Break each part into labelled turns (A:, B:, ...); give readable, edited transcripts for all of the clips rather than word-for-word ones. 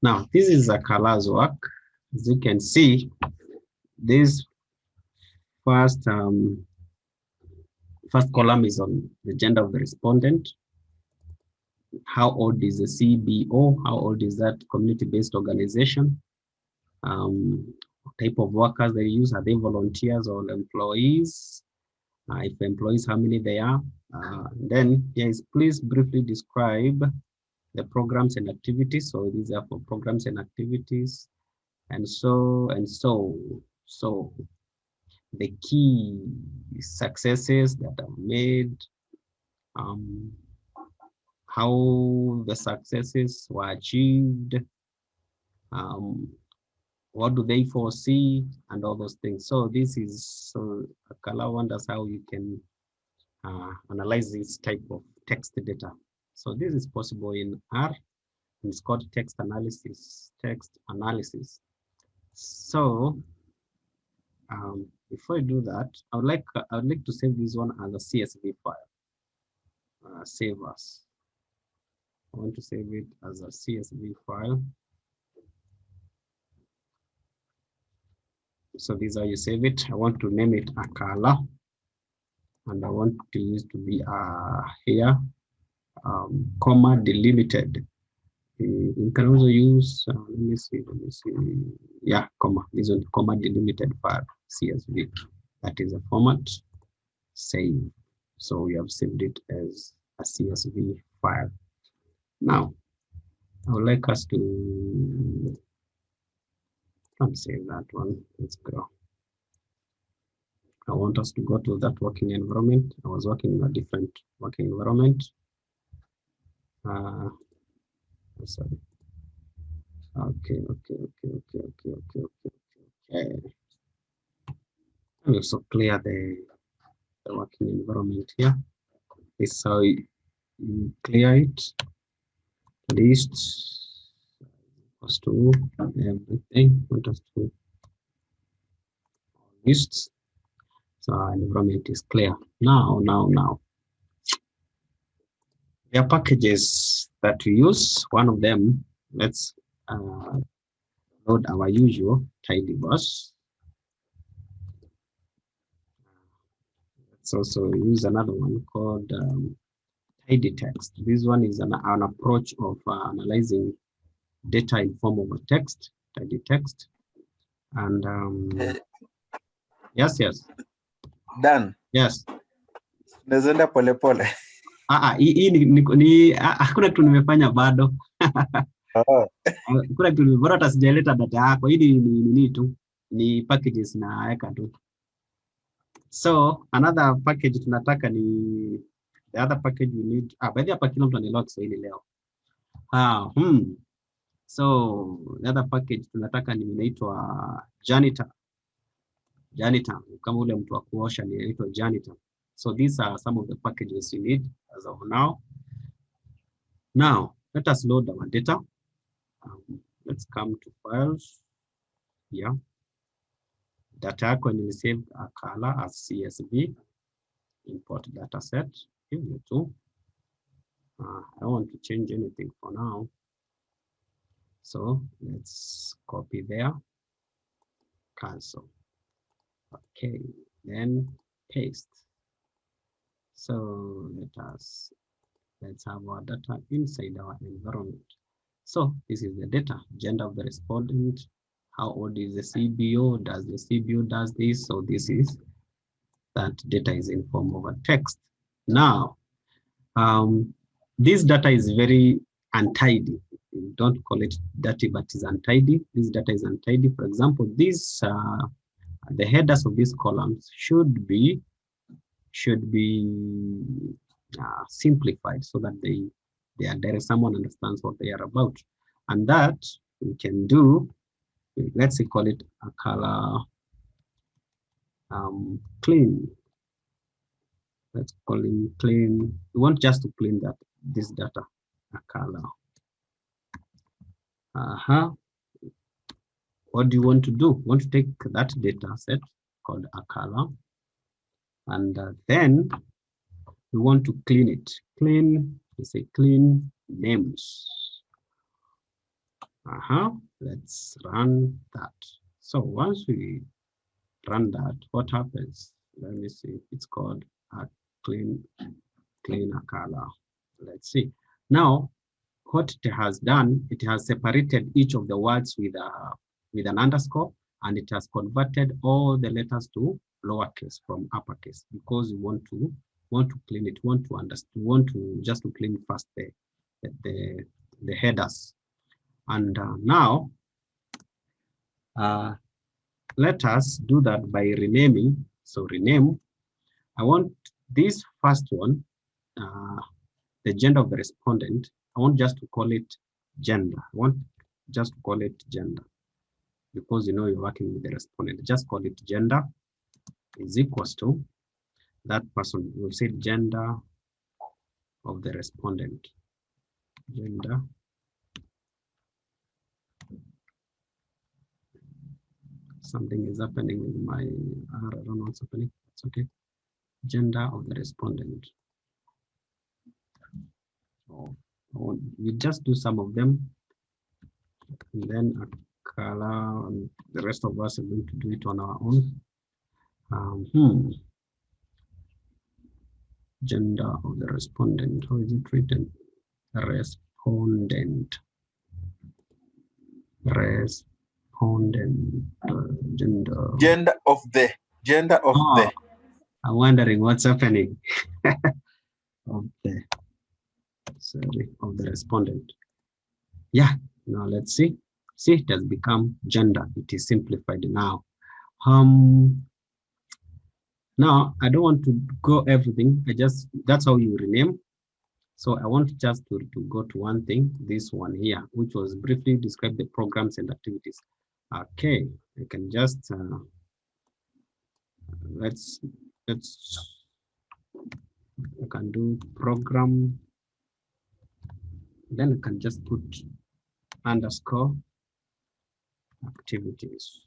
A: Now, this is a color's work. As you can see, this first column is on the gender of the respondent. How old is the CBO? How old is that community-based organization? Type of workers they use, are they volunteers or employees? If employees, how many they are? Then yes, please briefly describe the programs and activities. So these are for programs and activities, and so the key successes that are made, how the successes were achieved, what do they foresee, and all those things. So this is Akala wonders how you can analyze this type of text data. So this is possible in R, and it's called text analysis. So before I do that, I would like to save this one as a CSV file. Save as. I want to save it as a CSV file. So this is how you save it. I want to name it Akala, and I want to use to be here, comma delimited. You can also use, let me see, yeah, comma, this is comma delimited file, CSV. That is a format, save. So we have saved it as a CSV file. Now, I would like us to, don't save that one, let's go. I want us to go to that working environment. I was working in a different working environment. Sorry. Okay. I will also clear the working environment here. This is how you clear it. List equals to everything. Want us to lists. So our environment is clear. Now. There are packages that we use. One of them, let's load our usual tidyverse. Let's also use another one called tidy text. This one is an approach of analyzing data in form of a text, tidy text. And yes.
B: Dan.
A: Yes.
B: Nazenda polepole.
A: Hakuna kitu nimefanya bado. Kuna kitu bora hata sijaleta data yako. Hili ni tu ni packages naweka tu. So another package tunataka ni the other package we need. Baadhi hapa kila mtu anaelewa Kiswahili leo. So the other package tunataka ni inaitwa janitor. Kama ule mtu wa kuosha ni inaitwa janitor. So these are some of the packages you need as of now. Now, let us load our data. Let's come to files. Yeah. Data yako ni save Akala as CSV. Import data set. Here you go. I don't want to change anything for now. So let's copy there. Cancel. Okay, then paste. So let's have our data inside our environment. So this is the data, gender of the respondent, how old is the CBO, does the CBO does this? So this is, that data is in form of a text. Now, this data is very untidy. Don't call it dirty, but it's untidy. This data is untidy. For example, this the headers of these columns should be simplified so that they are direct, someone understands what they are about. And that we can do, let's say call it a color clean. Let's call it clean. We want just to clean this data, a color. What do you want to do? We want to take that data set called a color, and then we want to clean it. Clean, we say clean names. Let's run that. So once we run that, what happens? Let me see. It's called a clean color. Let's see. Now, what it has done, it has separated each of the words with an underscore, and it has converted all the letters to lowercase from uppercase because we want to clean it, want to understand, want to just to clean first the headers. And now let us do that by renaming. So rename. I want this first one, the gender of the respondent. I want just to call it gender. I want just to call it gender because you know you're working with the respondent. Just call it gender is equals to that person. We'll say gender of the respondent. Gender. Something is happening with my R. I don't know what's happening. It's okay. Gender of the respondent. So we just do some of them, and then a color, and the rest of us are going to do it on our own. Gender of the respondent. How is it written? Respondent. Respondent. Gender.
B: Gender of the. Gender of the.
A: I'm wondering what's happening. Of the. Sorry, of the respondent. Yeah. Now let's see. See, it has become gender. It is simplified now. Now I don't want to go everything. That's how you rename. So I want just to go to one thing, this one here, which was briefly describe the programs and activities. Okay, I can just let's I can do program. Then I can just put underscore activities,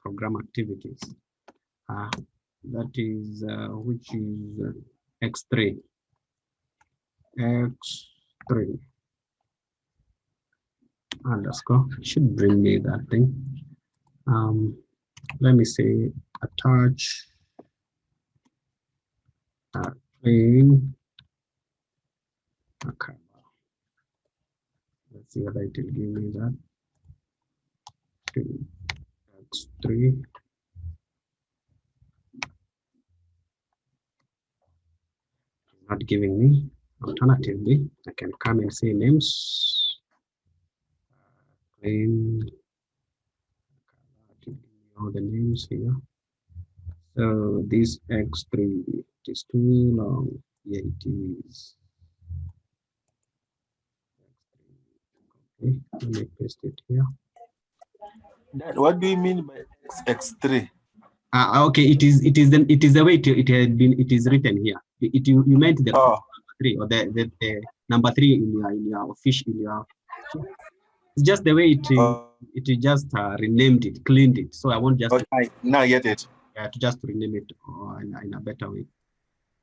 A: program activities. That is which is X3. X3 underscore should bring me that thing. Let me say attach clean. Okay. Let's see whether it will give me that. X3. Not giving me. Alternatively, I can come and say names. Clean. All the names here. So this X3 it is too long. Yeah, it is. Okay, let me paste it here.
B: What do you mean by X3?
A: Okay, it is the way it is written here. You meant the number 3 or the number 3 in your fish in your. It's just the way it just renamed it, cleaned it. So I want just
B: now get it.
A: To just rename it in a better way.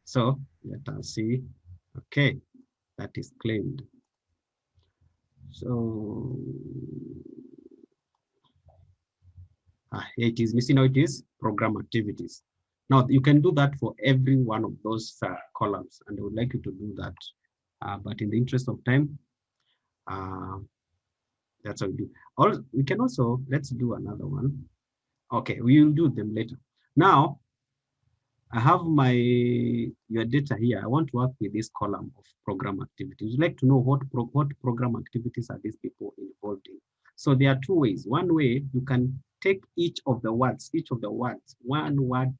A: So let us see. Okay, that is cleaned. So it is missing. Now it is program activities. Now you can do that for every one of those columns, and I would like you to do that. But in the interest of time, that's how we do. We can also, let's do another one. Okay, we will do them later. Now, I have your data here. I want to work with this column of program activities. You'd like to know what program activities are these people involved in. So there are two ways. One way, you can take each of the words, one word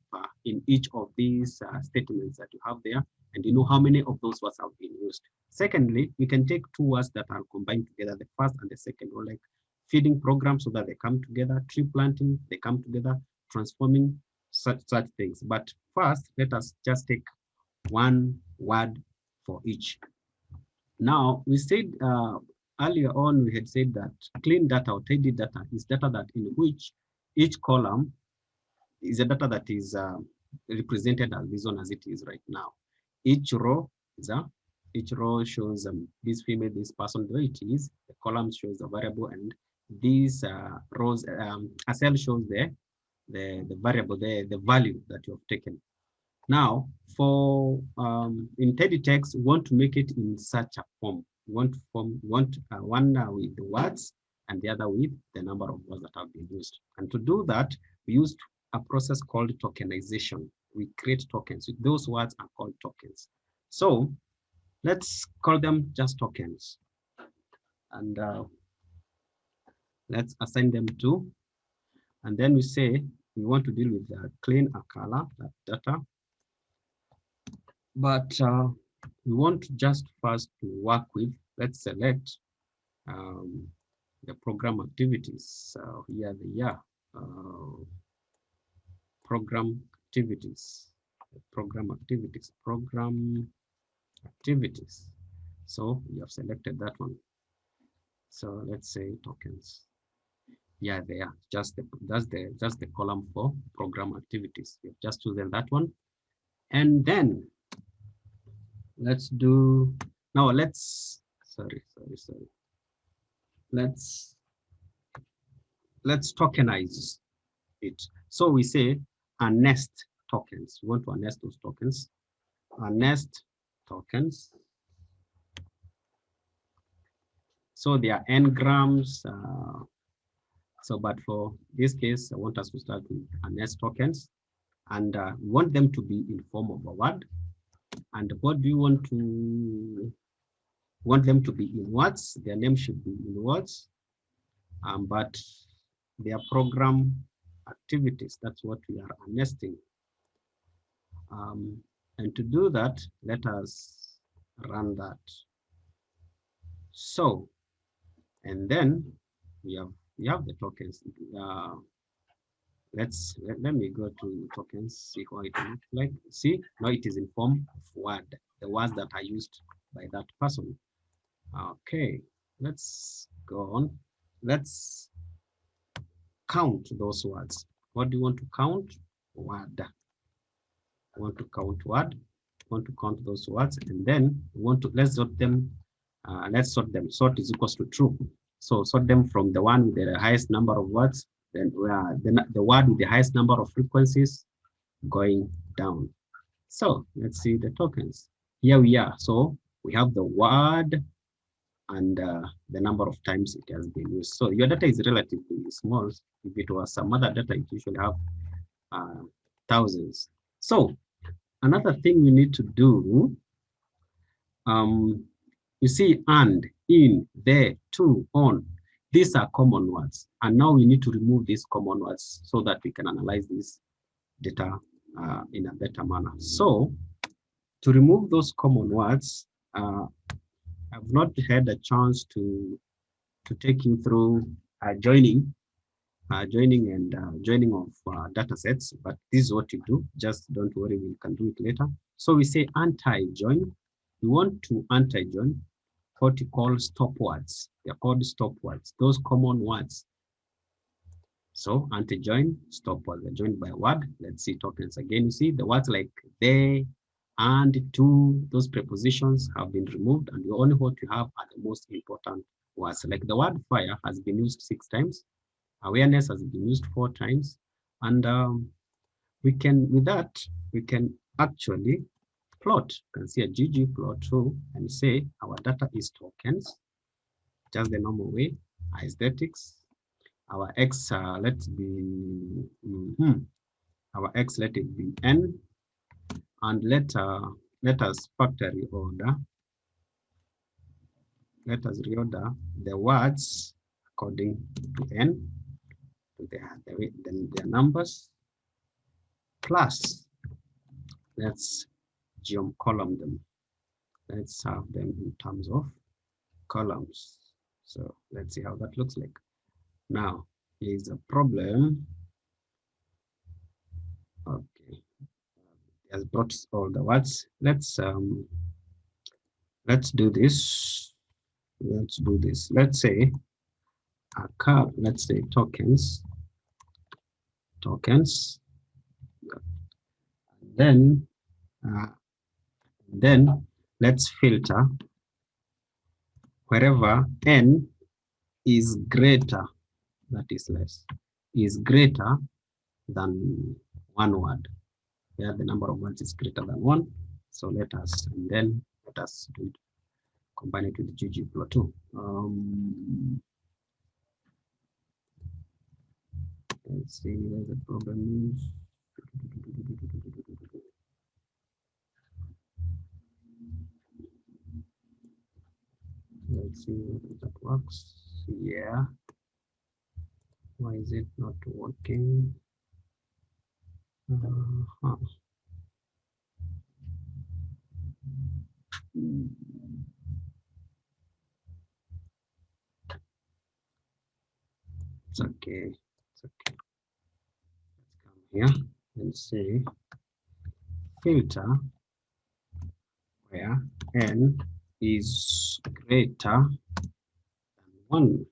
A: in each of these statements that you have there, and you know how many of those words have been used. Secondly, we can take two words that are combined together, the first and the second, or like feeding programs so that they come together, tree planting, they come together, transforming, such things. But first, let us just take one word for each. Now, we said earlier on, we had said that clean data or tidy data is data that in which each column is a data that is represented as this one as it is right now. Each row is each row shows this female, this person, though it is. The column shows the variable, and these rows, a cell shows the variable, the value that you have taken. Now, for in Teddy text, we want to make it in such a form. We want one with the words and the other with the number of words that have been used. And to do that, we used a process called tokenization. We create tokens. Those words are called tokens. So let's call them just tokens. And let's assign them to, and then we say we want to deal with the clean color data. But we want just first to work with, let's select the program activities. Here they are, program activities. So we have selected that one. So let's say tokens. Yeah, they are just that's the column for program activities. We've just chosen that one, and then let's do now. Let's tokenize it. So we say a nest tokens. We want to nest those tokens. A nest tokens. So they are n-grams. So, but for this case, I want us to start with a nest tokens, and we want them to be in form of a word. And what do you want to want them to be in words? Their name should be in words, but their program activities, that's what we are nesting. And to do that, let us run that. So, and then we have the tokens. Let me go to tokens, see how it looks like. See, now it is in form of word, the words that are used by that person. Okay, let's go on. Let's count those words. What do you want to count? Word. I want to count word. I want to count those words, and then we want to let's sort them. Sort is equals to true. So sort them from the one with the highest number of words, then the word with the highest number of frequencies going down. So let's see the tokens. Here we are. So we have the word and the number of times it has been used. So your data is relatively small. If it was some other data, it usually have thousands. So another thing we need to do, you see, and, in, there, to, on, these are common words. And now we need to remove these common words so that we can analyze this data in a better manner. So to remove those common words, I've not had a chance to take you through joining of data sets, but this is what you do. Just don't worry, we can do it later. So we say anti-join. We want to anti-join what you call stop words. They're called stop words, those common words. So anti-join, stop words, they're joined by a word. Let's see tokens again. You see the words like they, and, to, those prepositions have been removed, and only what you have are the most important words. Like the word fire has been used 6 times. Awareness has been used 4 times. And with that, we can actually plot. You can see a GG plot too, and say our data is tokens, just the normal way, aesthetics. Our X, let's be, our X, let it be N, and let us factory order. Let us reorder the words according to N, to their numbers, plus let's geom column them. Let's have them in terms of columns. So let's see how that looks like. Now, here's a problem. Okay, it has brought all the words. Let's do this. Let's say let's say tokens. Then let's filter wherever n is greater, that is less, is greater than one word, where the number of words is greater than one. So let us, and then let us do it, combine it with ggplot2. Let's see where the problem is. Let's see if that works. Yeah. Why is it not working? It's okay. It's okay. Let's come here and say filter where n is greater than 1.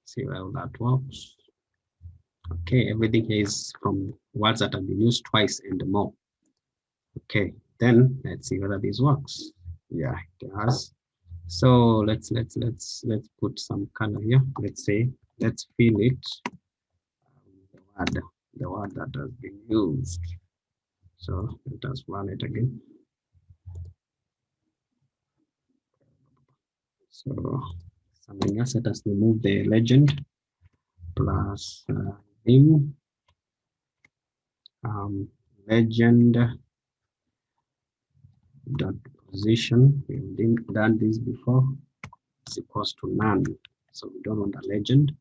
A: See how that works. Okay, everything here is from words that have been used twice and more. Okay, then let's see whether this works. Yeah, it does. So let's put some color here. Let's say let's fill it the word that has been used. So let us run it again. So something else. Let us remove the legend plus name. Legend dot position. We've done this before. It's equals to none. So we don't want a legend.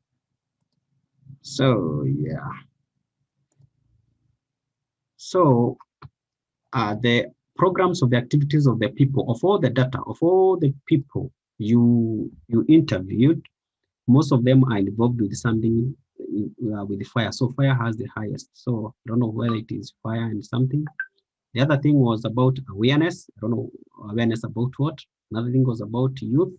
A: So yeah. So the programs of the activities of the people, of all the data, of all the people you interviewed, most of them are involved with something with the fire. So fire has the highest. So I don't know whether it is fire and something. The other thing was about awareness. I don't know awareness about what. Another thing was about youth.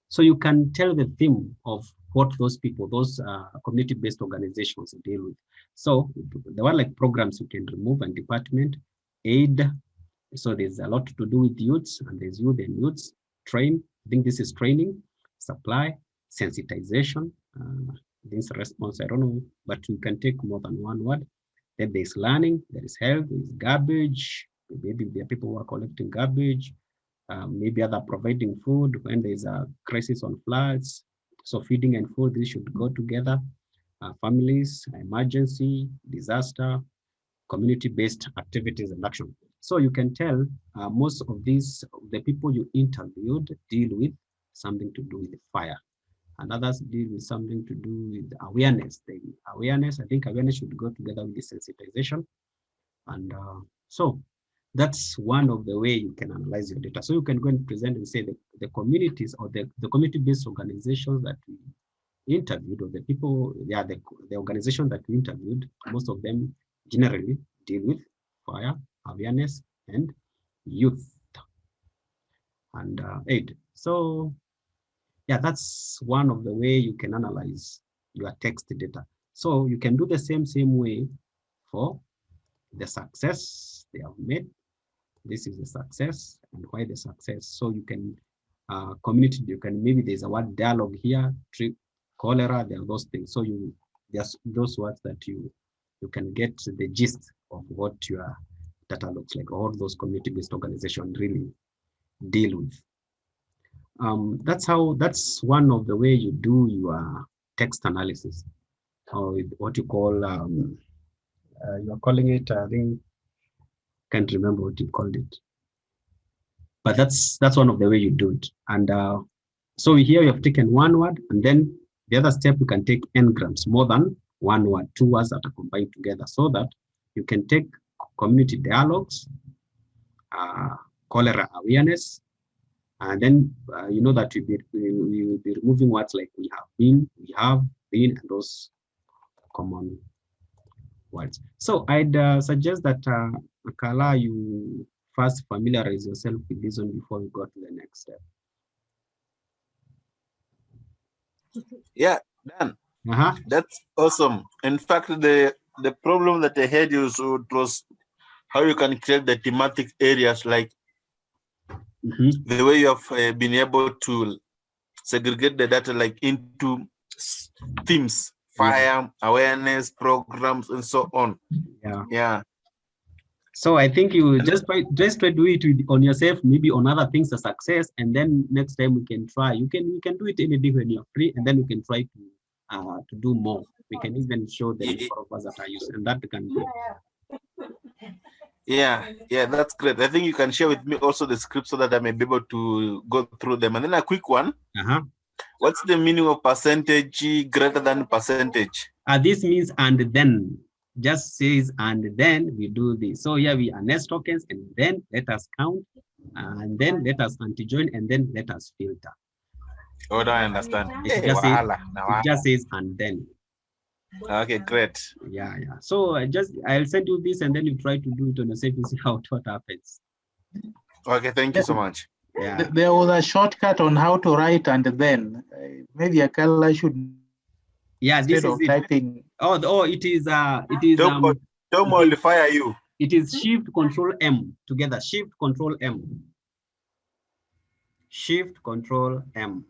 A: So you can tell the theme of what those people, those community-based organizations deal with. So there were like programs you can remove, and department, aid. So there's a lot to do with youths, and there's youth and youths, train. I think this is training, supply, sensitization, this response, I don't know, but you can take more than one word. Then there's learning, there is health, there's garbage. Maybe there are people who are collecting garbage, maybe other providing food when there's a crisis on floods. So feeding and food, these should go together. Families, emergency, disaster, community-based activities and action. So you can tell most of these, the people you interviewed deal with something to do with fire, and others deal with something to do with awareness. I think awareness should go together with the sensitization. And so that's one of the way you can analyze your data. So you can go and present and say the communities or the community-based organizations that we interviewed, or the people, yeah, the organization that we interviewed, most of them generally deal with fire, awareness, and youth and aid. So yeah, that's one of the way you can analyze your text data. So you can do the same way for the success they have made. This is the success and why the success. So you can community, you can, maybe there's a word dialogue here, trip, cholera, there are those things. So there's those words that you can get the gist of what your data looks like, all those community-based organizations really deal with. That's one of the way you do your text analysis, or what you call, you're calling it, I think, can't remember what you called it. But that's one of the way you do it. And so here you have taken one word, and then the other step, you can take n-grams, more than one word, two words that are combined together, so that you can take community dialogues, cholera awareness, and then you know that we will be removing words like we have been, and those common words. So I'd suggest that Kala, you first familiarize yourself with this one before we go to the next step.
B: Yeah, Dan. That's awesome. In fact, the problem that I had was how you can create the thematic areas, like the way you have been able to segregate the data like into themes, fire, awareness, programs, and so on. Yeah.
A: So I think you just try to do it on yourself, maybe on other things a success, and then next time we can try. We can do it any day when you're free, and then we can try to do more. We can even show the number of us that are used, and that can be.
B: Yeah, that's great. I think you can share with me also the script so that I may be able to go through them. And then a quick one. What's the meaning of percentage greater than percentage?
A: This means and then. Just says and then we do this. So here we annest tokens, and then let us count, and then let us antijoin, and then let us filter.
B: Oh, I understand.
A: It just says and then.
B: Okay, great.
A: Yeah. So I'll send you this, and then you try to do it on yourself and see what happens.
B: Okay, thank you so much.
C: Yeah. There was a shortcut on how to write and then. Maybe Akala should.
A: Yeah, this is it.
C: Typing.
A: Oh, it is.
B: Don't modify you.
A: It is Shift Control M together. Shift Control M. Shift Control M.